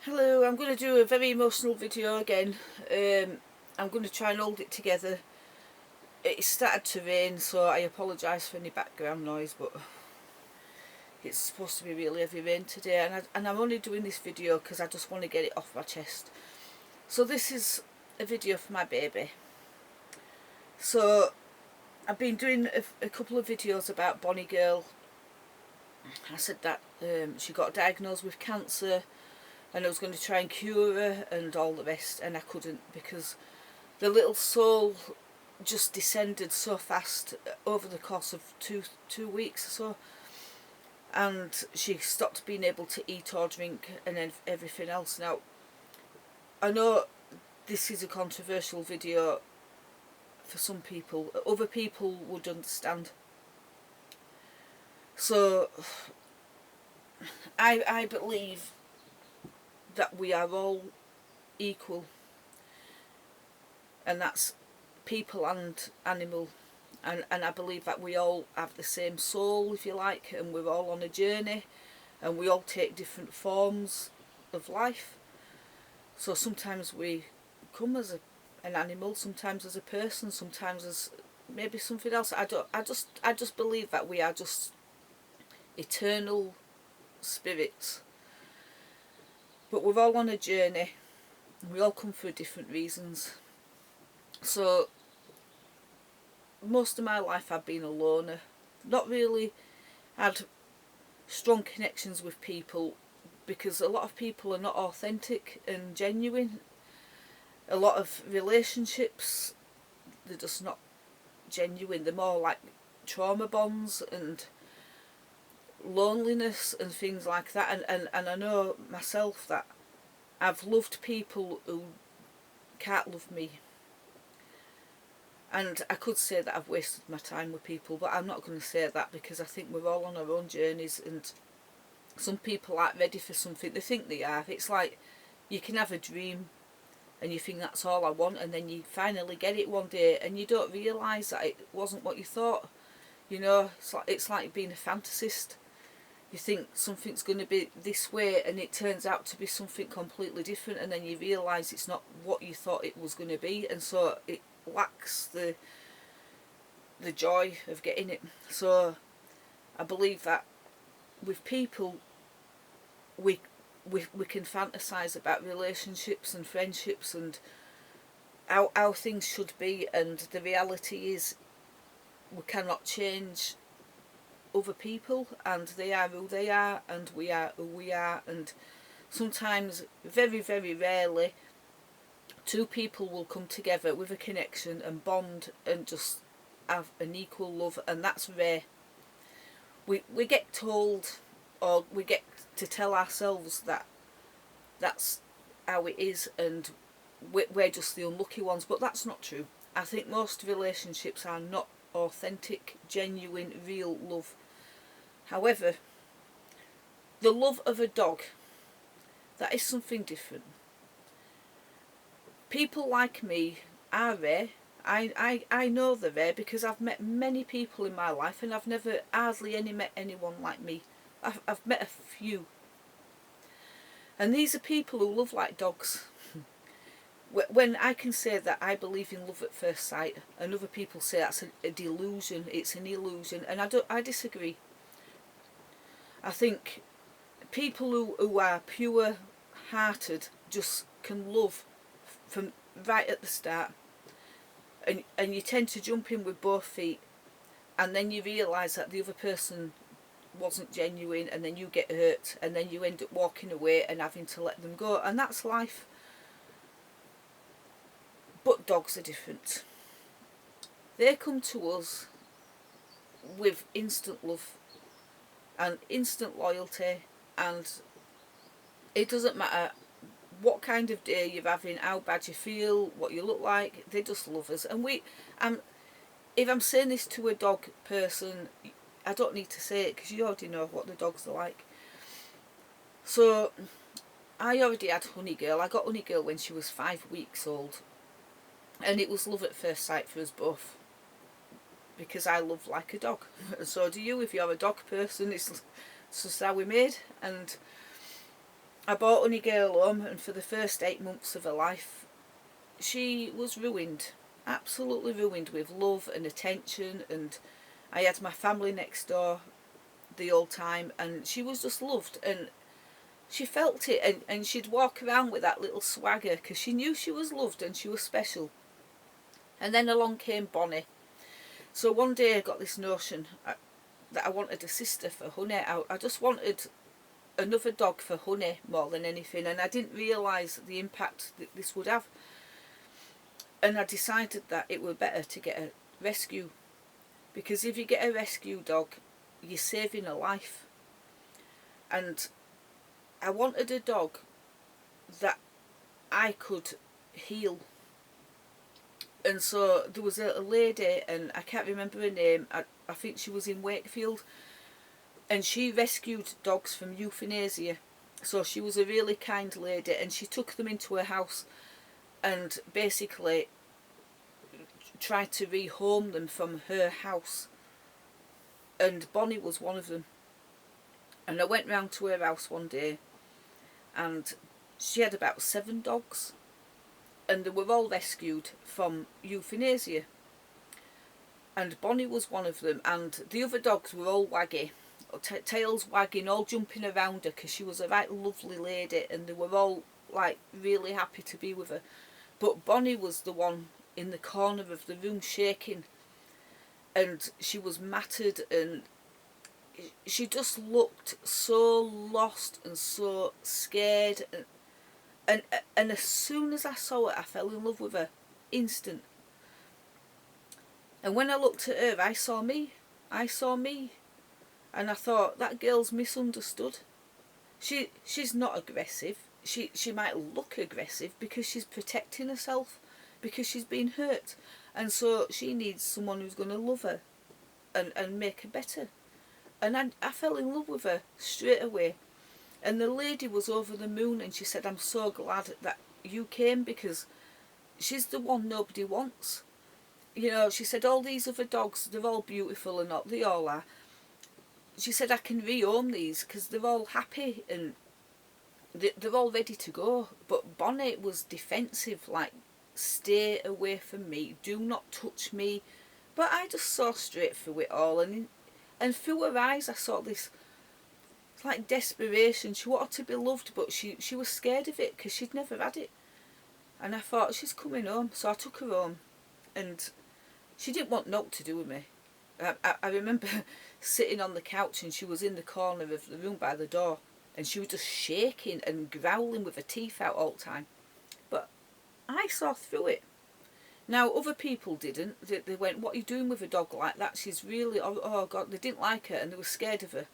Hello, I'm going to do a very emotional video again. I'm going to try and hold it together. It started to rain, so I apologise for any background noise, but it's supposed to be really heavy rain today, and I'm only doing this video because I just want to get it off my chest. So this is a video for my baby. So I've been doing a couple of videos about Bonnie Girl. I said that she got diagnosed with cancer and I was going to try and cure her and all the rest, and I couldn't because the little soul just descended so fast over the course of two weeks or so, and she stopped being able to eat or drink and everything else. Now, I know this is a controversial video for some people. Other people would understand. So I believe that we are all equal, and that's people and animal, and I believe that we all have the same soul, if you like, and we're all on a journey, and we all take different forms of life. So sometimes we come as an animal, sometimes as a person, sometimes as maybe something else. I just believe that we are just eternal spirits, but we're all on a journey, and we all come for different reasons. So most of my life I've been a loner, not really had strong connections with people, because a lot of people are not authentic and genuine. A lot of relationships, they're just not genuine. They're more like trauma bonds and loneliness and things like that. And I know myself that I've loved people who can't love me. And I could say that I've wasted my time with people, but I'm not going to say that, because I think we're all on our own journeys, and some people aren't ready for something. They think they are. It's like you can have a dream and you think that's all I want, and then you finally get it one day and you don't realise that it wasn't what you thought. You know, it's like being a fantasist. You think something's going to be this way and it turns out to be something completely different, and then you realise it's not what you thought it was going to be, and so it lacks the joy of getting it. So I believe that with people we can fantasize about relationships and friendships and how things should be, and the reality is we cannot change other people, and they are who they are and we are who we are. And sometimes, very very rarely, two people will come together with a connection and bond and just have an equal love, and that's rare. We get told, or we get to tell ourselves that that's how it is, and we're just the unlucky ones, but that's not true. I think most relationships are not authentic, genuine, real love. However, the love of a dog, that is something different. People like me are rare. I know they're rare because I've met many people in my life, and I've never hardly met anyone like me. I've met a few. And these are people who love like dogs. When I can say that I believe in love at first sight, and other people say that's a delusion, it's an illusion, and I disagree. I think people who are pure hearted just can love from right at the start, and you tend to jump in with both feet, and then you realise that the other person wasn't genuine, and then you get hurt, and then you end up walking away and having to let them go, and that's life. But dogs are different. They come to us with instant love and instant loyalty, and it doesn't matter what kind of day you're having, how bad you feel, what you look like, they just love us. And if I'm saying this to a dog person, I don't need to say it because you already know what the dogs are like. So I already had Honey Girl. I got Honey Girl when she was 5 weeks old, and it was love at first sight for us both, because I love like a dog. And so do you if you're a dog person. It's just how we're made. And I brought Honey Girl home, and for the first 8 months of her life, she was ruined. Absolutely ruined with love and attention, and I had my family next door the whole time, and she was just loved, and she felt it, and she'd walk around with that little swagger because she knew she was loved and she was special. And then along came Bonnie. So one day I got this notion that I wanted a sister for Honey. I just wanted another dog for Honey more than anything, and I didn't realise the impact that this would have. And I decided that it were better to get a rescue, because if you get a rescue dog, you're saving a life. And I wanted a dog that I could heal. And so there was a lady, and I can't remember her name, I think she was in Wakefield, and she rescued dogs from euthanasia. So she was a really kind lady, and she took them into her house and basically tried to rehome them from her house. And Bonnie was one of them. And I went round to her house one day, and she had about 7 dogs, and they were all rescued from euthanasia. And Bonnie was one of them, and the other dogs were all waggy, tails wagging, all jumping around her because she was a right lovely lady, and they were all like really happy to be with her. But Bonnie was the one in the corner of the room shaking, and she was matted, and she just looked so lost and so scared, and as soon as I saw her, I fell in love with her, instant. And when I looked at her, I saw me, and I thought, that girl's misunderstood. She's not aggressive. She might look aggressive because she's protecting herself, because she's been hurt, and so she needs someone who's going to love her and make her better. And I fell in love with her straight away. And the lady was over the moon, and she said, I'm so glad that you came, because she's the one nobody wants. You know, she said, all these other dogs, they're all beautiful and not, they all are. She said, I can rehome these because they're all happy and they're all ready to go. But Bonnie was defensive, like, stay away from me, do not touch me. But I just saw straight through it all, and through her eyes I saw this, like, desperation. She wanted to be loved, but she was scared of it because she'd never had it. And I thought, she's coming home. So I took her home, and she didn't want naught to do with me. I remember sitting on the couch, and she was in the corner of the room by the door, and she was just shaking and growling with her teeth out all the time. But I saw through it. Now, other people didn't. They went, what are you doing with a dog like that? She's really, oh God, they didn't like her and they were scared of her.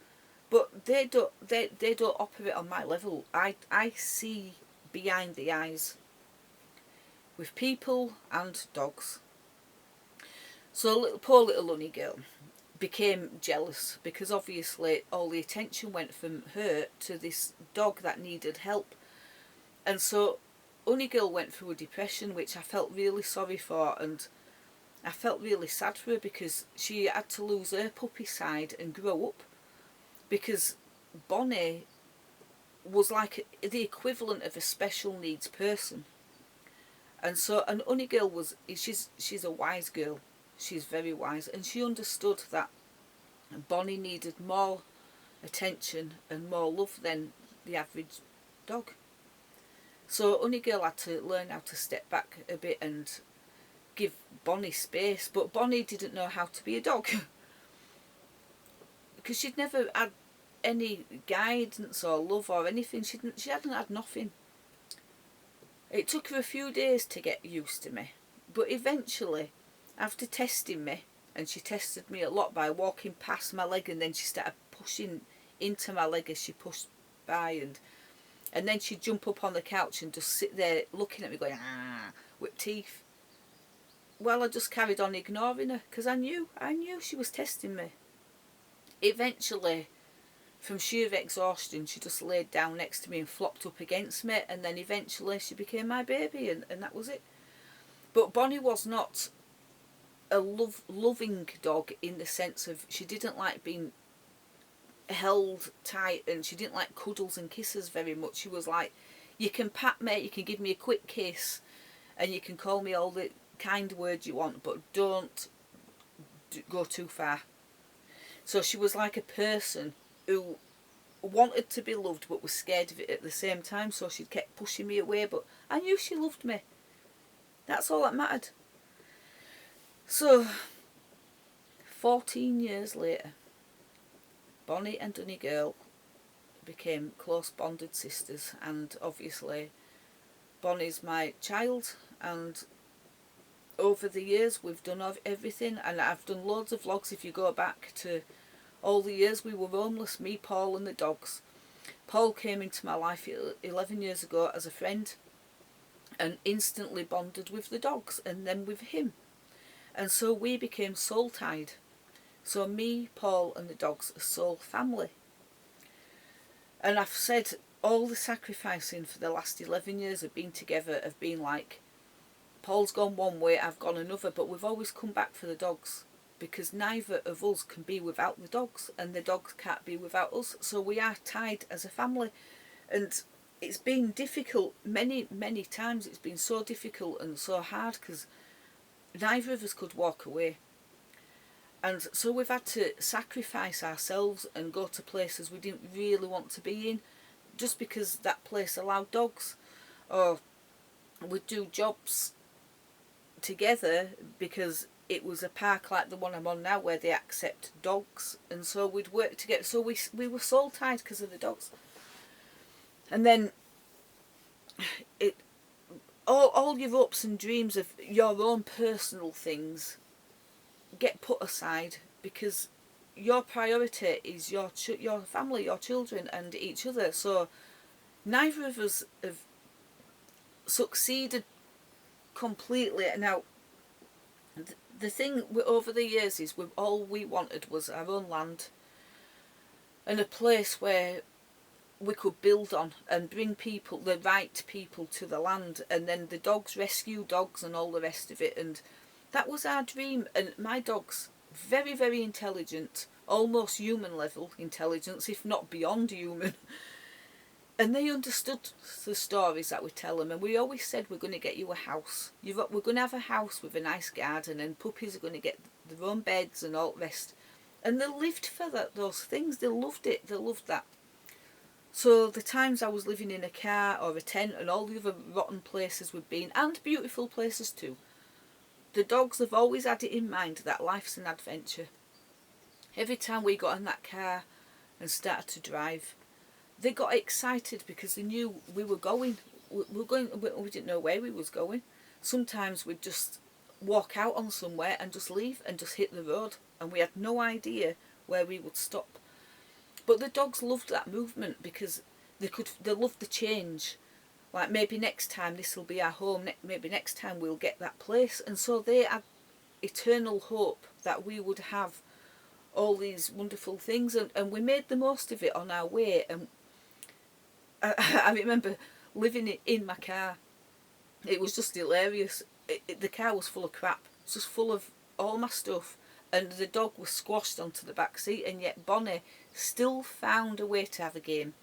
But they don't operate on my level. I see behind the eyes with people and dogs. So poor little Honey Girl became jealous, because obviously all the attention went from her to this dog that needed help. And so Honey Girl went through a depression, which I felt really sorry for, and I felt really sad for her because she had to lose her puppy side and grow up, because Bonnie was like the equivalent of a special needs person. And so, and Honey Girl she's a wise girl. She's very wise, and she understood that Bonnie needed more attention and more love than the average dog. So Honey Girl had to learn how to step back a bit and give Bonnie space, but Bonnie didn't know how to be a dog because she'd never had any guidance or love or anything. She hadn't had nothing. It took her a few days to get used to me, but eventually, after testing me, and she tested me a lot by walking past my leg, and then she started pushing into my leg as she pushed by, and then she'd jump up on the couch and just sit there looking at me going, ah, with teeth. Well, I just carried on ignoring her because I knew she was testing me. Eventually, from sheer exhaustion, she just laid down next to me and flopped up against me, and then eventually she became my baby, and that was it. But Bonnie was not a loving dog in the sense of she didn't like being held tight, and she didn't like cuddles and kisses very much. She was like, you can pat me, you can give me a quick kiss, and you can call me all the kind words you want, but don't go too far. So she was like a person who wanted to be loved but was scared of it at the same time, so she kept pushing me away, but I knew she loved me. That's all that mattered. So 14 years later, Bonnie and Dunny Girl became close bonded sisters, and obviously Bonnie's my child, and over the years we've done everything, and I've done loads of vlogs. If you go back to all the years we were homeless, me, Paul and the dogs. Paul came into my life 11 years ago as a friend and instantly bonded with the dogs and then with him, and so we became soul tied. So me, Paul and the dogs are soul family. And I've said all the sacrificing for the last 11 years of being together have been like, Paul's gone one way, I've gone another, but we've always come back for the dogs, because neither of us can be without the dogs, and the dogs can't be without us. So we are tied as a family, and it's been difficult many times. It's been so difficult and so hard because neither of us could walk away, and so we've had to sacrifice ourselves and go to places we didn't really want to be in, just because that place allowed dogs, or we'd do jobs together because it was a park like the one I'm on now where they accept dogs, and so we'd work together. So we were soul tied because of the dogs. And then it all your hopes and dreams of your own personal things get put aside, because your priority is your family, your children and each other. So neither of us have succeeded completely. Now the thing over the years is all we wanted was our own land and a place where we could build on and bring people, the right people, to the land, and then the dogs, rescue dogs and all the rest of it. And that was our dream. And my dog's very intelligent, almost human level intelligence, if not beyond human. And they understood the stories that we tell them, and we always said, we're going to get you a house. We're going to have a house with a nice garden, and puppies are going to get their own beds and all the rest. And they lived for those things. They loved it. They loved that. So the times I was living in a car or a tent and all the other rotten places we've been, and beautiful places too, the dogs have always had it in mind that life's an adventure. Every time we got in that car and started to drive, they got excited because they knew we were going. We didn't know where we was going. Sometimes we'd just walk out on somewhere and just leave and just hit the road, and we had no idea where we would stop. But the dogs loved that movement because they loved the change. Like, maybe next time this will be our home, maybe next time we'll get that place. And so they had eternal hope that we would have all these wonderful things, and we made the most of it on our way. And I remember living in my car. It was just hilarious. The car was full of crap, just full of all my stuff, and the dog was squashed onto the back seat, and yet Bonnie still found a way to have a game.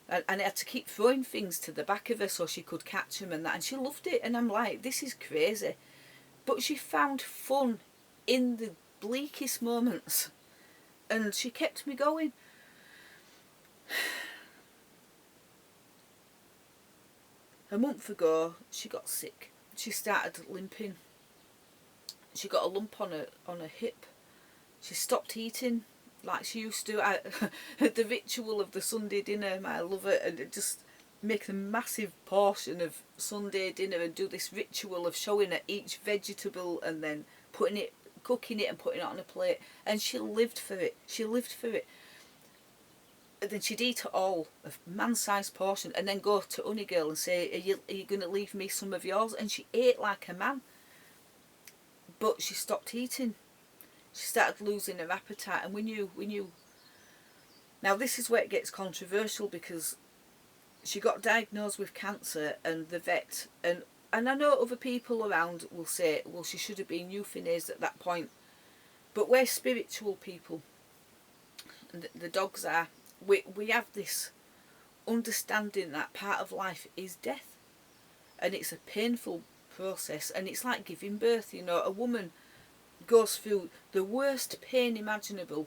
And I had to keep throwing things to the back of her so she could catch them and that, and she loved it. And I'm like, this is crazy. But she found fun in the bleakest moments, and she kept me going. A month ago, she got sick. She started limping. She got a lump on her hip. She stopped eating like she used to. The ritual of the Sunday dinner, I love it, and just make a massive portion of Sunday dinner and do this ritual of showing her each vegetable and then cooking it and putting it on a plate. And she lived for it. She lived for it. And then she'd eat it all, a man-sized portion, and then go to Honey Girl and say, are you going to leave me some of yours? And she ate like a man. But she stopped eating. She started losing her appetite, and we knew. Now this is where it gets controversial, because she got diagnosed with cancer, and the vet, and I know other people around will say, well, she should have been euthanized at that point. But we're spiritual people. And the dogs are, we have this understanding that part of life is death, and it's a painful process, and it's like giving birth. You know, a woman goes through the worst pain imaginable,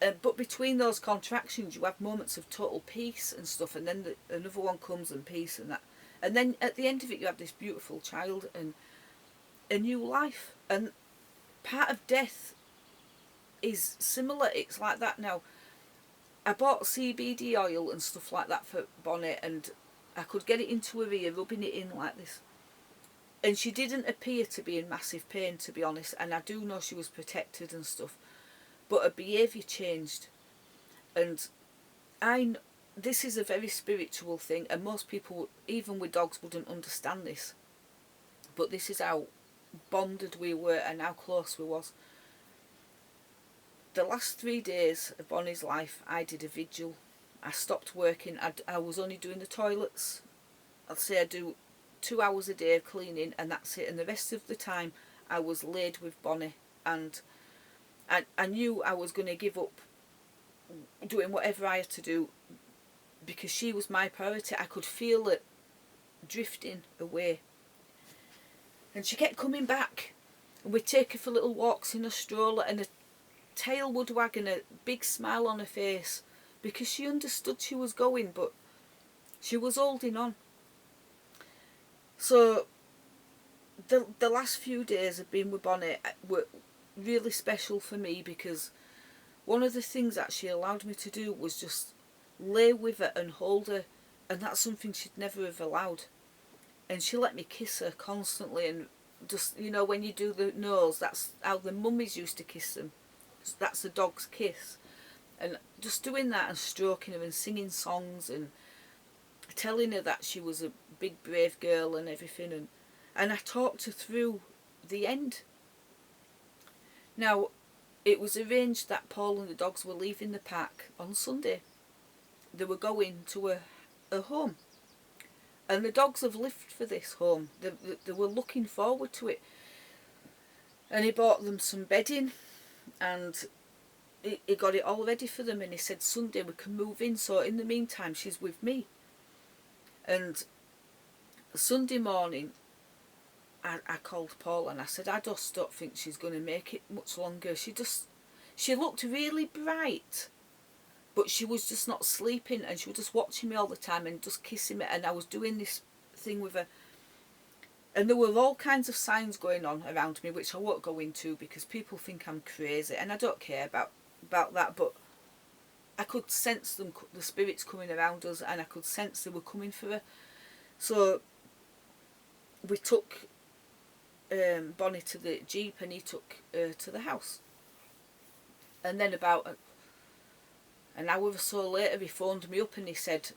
but between those contractions you have moments of total peace and stuff, and then another one comes and peace and that, and then at the end of it you have this beautiful child and a new life. And part of death is similar, it's like that. Now, I bought CBD oil and stuff like that for Bonnie, and I could get it into her ear, rubbing it in like this, and she didn't appear to be in massive pain, to be honest, and I do know she was protected and stuff, but her behaviour changed. And this is a very spiritual thing, and most people, even with dogs, wouldn't understand this, but this is how bonded we were and how close we was. The last 3 days of Bonnie's life, I did a vigil. I stopped working. I was only doing the toilets. I'd say I do 2 hours a day of cleaning, and that's it. And the rest of the time, I was laid with Bonnie. And I knew I was going to give up doing whatever I had to do, because she was my priority. I could feel it drifting away. And she kept coming back. And we'd take her for little walks in a stroller, and a tail would wag and a big smile on her face, because she understood she was going, but she was holding on. So the last few days of being with Bonnie were really special for me, because one of the things that she allowed me to do was just lay with her and hold her, and that's something she'd never have allowed. And she let me kiss her constantly, and just, you know, when you do the nose, that's how the mummies used to kiss them. That's the dog's kiss. And just doing that and stroking her and singing songs and telling her that she was a big brave girl and everything, and I talked her through the end. Now, it was arranged that Paul and the dogs were leaving the park on Sunday. They were going to a home, and the dogs have lived for this home. They were looking forward to it, and he bought them some bedding, and he got it all ready for them, and he said Sunday we can move in, so in the meantime she's with me. And Sunday morning I called Paul and I said, I just don't think she's going to make it much longer. She looked really bright, but she was just not sleeping, and she was just watching me all the time and just kissing me, and I was doing this thing with her. And there were all kinds of signs going on around me, which I won't go into because people think I'm crazy, and I don't care about that, but I could sense them, the spirits coming around us, and I could sense they were coming for her. So we took Bonnie to the Jeep, and he took her to the house. And then about an hour or so later he phoned me up and he said,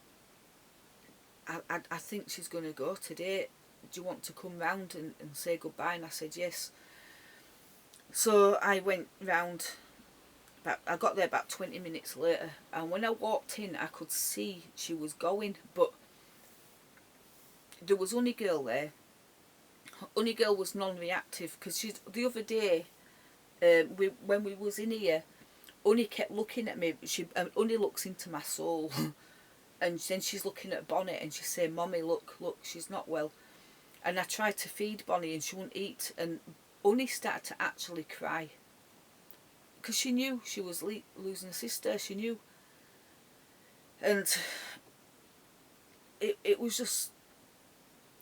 I think she's going to go today. Do you want to come round and say goodbye? And I said yes. So I went round. I got there about 20 minutes later, and when I walked in I could see she was going, but there was Honey Girl there. Honey Girl was non-reactive, because the other day when we was in here, Honey kept looking at me. Honey looks into my soul and then she's looking at Bonnie and she's saying, Mommy, look, she's not well. And I tried to feed Bonnie and she wouldn't eat, and Honey started to actually cry, because she knew she was losing a sister. She knew. And it was just,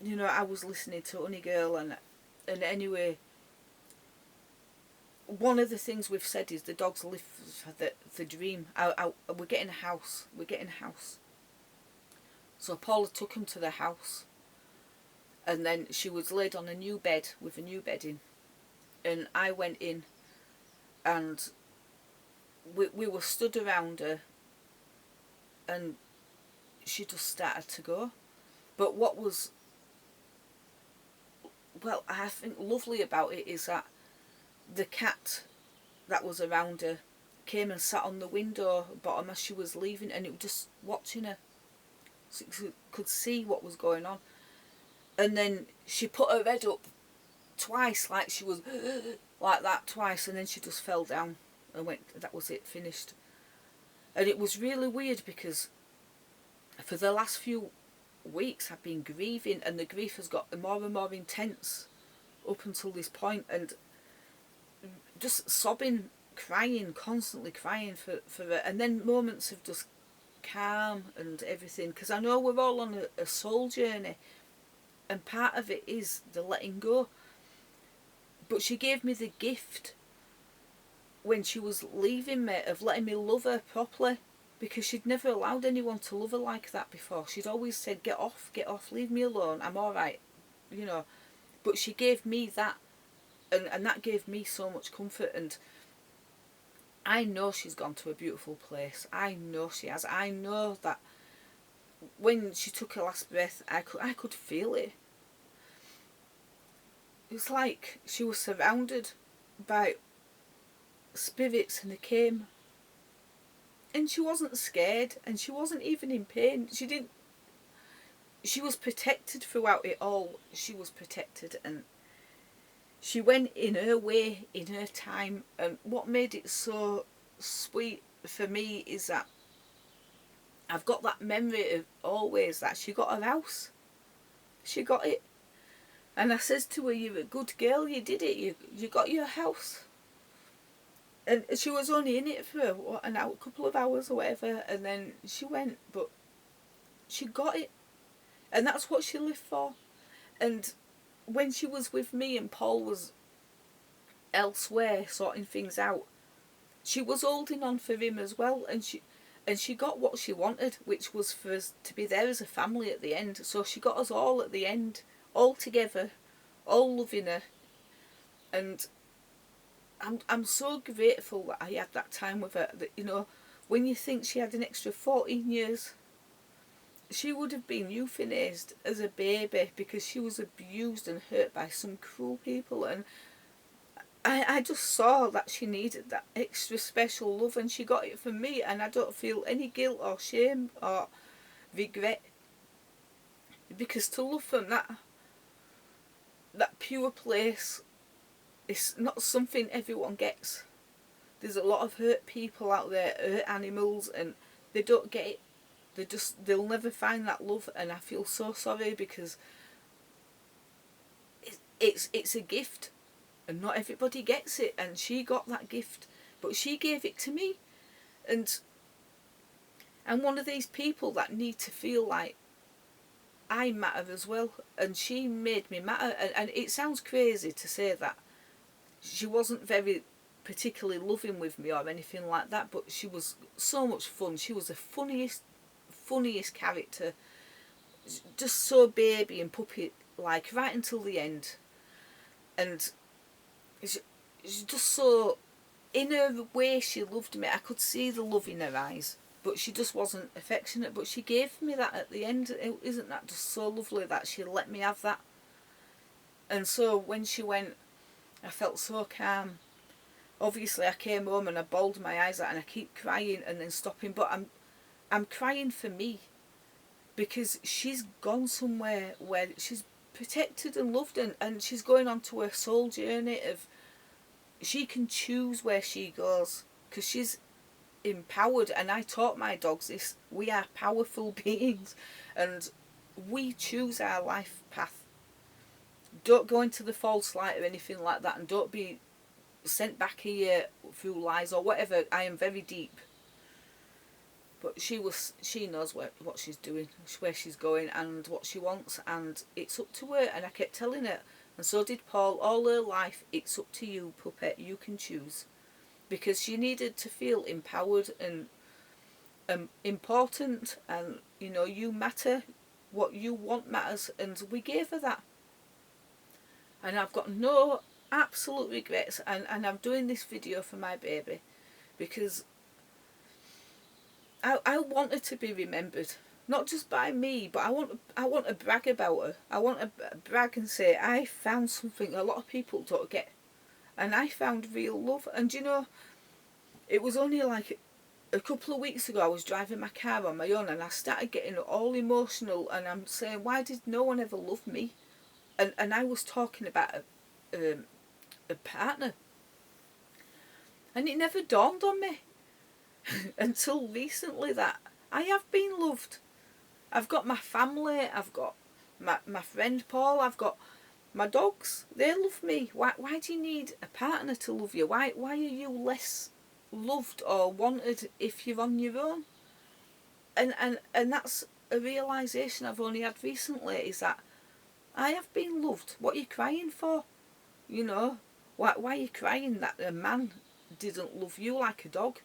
you know, I was listening to Honey Girl, and anyway, one of the things we've said is the dogs live for the dream. We're getting a house. So Paula took him to the house, and then she was laid on a new bed with a new bedding, and I went in, and we were stood around her, and she just started to go. But what was, well, I think lovely about it is that the cat that was around her came and sat on the window bottom as she was leaving, and it was just watching her, so you could see what was going on. And then she put her head up twice, like she was like that twice, and then she just fell down and went. That was it, finished. And it was really weird because for the last few weeks I've been grieving, and the grief has got more and more intense up until this point, and just sobbing, crying, constantly crying for it, and then moments of just calm and everything, because I know we're all on a soul journey, and part of it is the letting go. But she gave me the gift when she was leaving me of letting me love her properly, because she'd never allowed anyone to love her like that before. She'd always said, get off, leave me alone, I'm alright, you know. But she gave me that, and that gave me so much comfort. And I know she's gone to a beautiful place. I know she has. I know that when she took her last breath, I could feel it. It's like she was surrounded by spirits, and they came, and she wasn't scared, and she wasn't even in pain. She was protected throughout it all. She was protected, and she went in her way, in her time. And what made it so sweet for me is that I've got that memory of always that she got her house. She got it. And I says to her, you're a good girl, you did it, you got your house. And she was only in it for an hour, couple of hours or whatever, and then she went, but she got it. And that's what she lived for. And when she was with me and Paul was elsewhere sorting things out, she was holding on for him as well, and she got what she wanted, which was for us to be there as a family at the end. So she got us all at the end, all together, all loving her. And I'm so grateful that I had that time with her. That, you know, when you think she had an extra 14 years, she would have been euthanized as a baby because she was abused and hurt by some cruel people. And I just saw that she needed that extra special love, and she got it from me, and I don't feel any guilt or shame or regret, because to love from that pure place is not something everyone gets. There's a lot of hurt people out there, hurt animals, and they don't get it. They'll never find that love, and I feel so sorry, because it's a gift, and not everybody gets it, and she got that gift, but she gave it to me. And I'm one of these people that need to feel like I matter as well, and she made me matter. And it sounds crazy to say that she wasn't very particularly loving with me or anything like that, but she was so much fun. She was the funniest character, just so baby and puppy like right until the end. And she's just so, in her way she loved me. I could see the love in her eyes, but she just wasn't affectionate. But she gave me that at the end. Isn't that just so lovely that she let me have that? And so when she went, I felt so calm. Obviously I came home and I bawled my eyes out, and I keep crying and then stopping, but I'm crying for me, because she's gone somewhere where she's protected and loved, and she's going on to her soul journey of, she can choose where she goes, because she's empowered. And I taught my dogs this: we are powerful beings, and we choose our life path. Don't go into the false light or anything like that, and don't be sent back here through lies or whatever. I am very deep, but she knows what she's doing, where she's going, and what she wants, and it's up to her. And I kept telling her, and so did Paul, all her life, it's up to you, puppet, you can choose. Because she needed to feel empowered and important, and you know, you matter, what you want matters, and we gave her that. And I've got no absolute regrets, and I'm doing this video for my baby, because I want her to be remembered, not just by me, but I want to brag about her. I want to brag and say, I found something a lot of people don't get, and I found real love. And you know, it was only like a couple of weeks ago I was driving my car on my own, and I started getting all emotional, and I'm saying, why did no one ever love me? And I was talking about a partner, and it never dawned on me. until recently that I have been loved. I've got my family, I've got my friend Paul, I've got my dogs. They love me. Why do you need a partner to love you? Why are you less loved or wanted if you're on your own? And that's a realisation I've only had recently, is that I have been loved. What are you crying for? You know, why are you crying that a man didn't love you like a dog?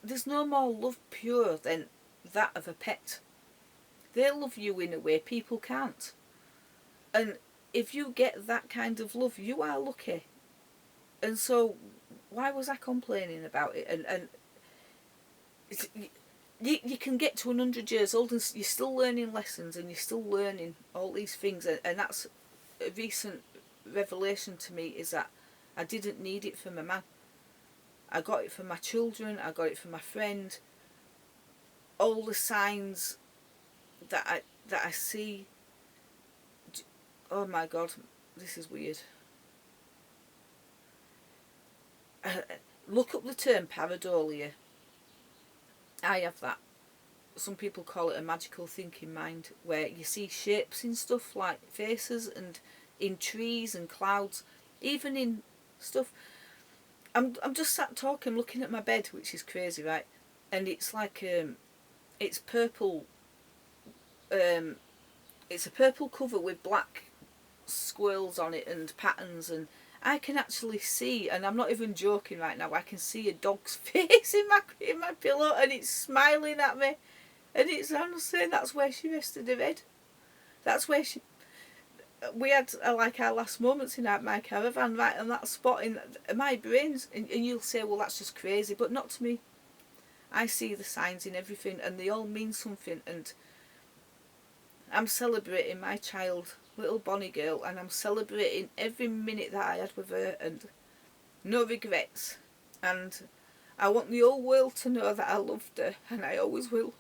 There's no more love pure than that of a pet. They love you in a way people can't. And if you get that kind of love, you are lucky. And so, why was I complaining about it? And you can get to 100 years old and you're still learning lessons and you're still learning all these things. And that's a recent revelation to me, is that I didn't need it from a man. I got it from my children, I got it from my friend. All the signs that I see. Oh my God, this is weird. Look up the term pareidolia. I have that. Some people call it a magical thinking mind, where you see shapes in stuff like faces and in trees and clouds, even in stuff. I'm just sat talking, looking at my bed, which is crazy, right? And it's like it's purple. It's a purple cover with black squirrels on it and patterns, and I can actually see, and I'm not even joking right now, I can see a dog's face in my pillow, and it's smiling at me, and it's honestly, that's where she rested her head. That's where we had like our last moments in my caravan, right on that spot in my brains, and you'll say, well, that's just crazy, but not to me. I see the signs in everything, and they all mean something, and I'm celebrating my child, little Bonnie girl, and I'm celebrating every minute that I had with her, and no regrets. And I want the whole world to know that I loved her, and I always will.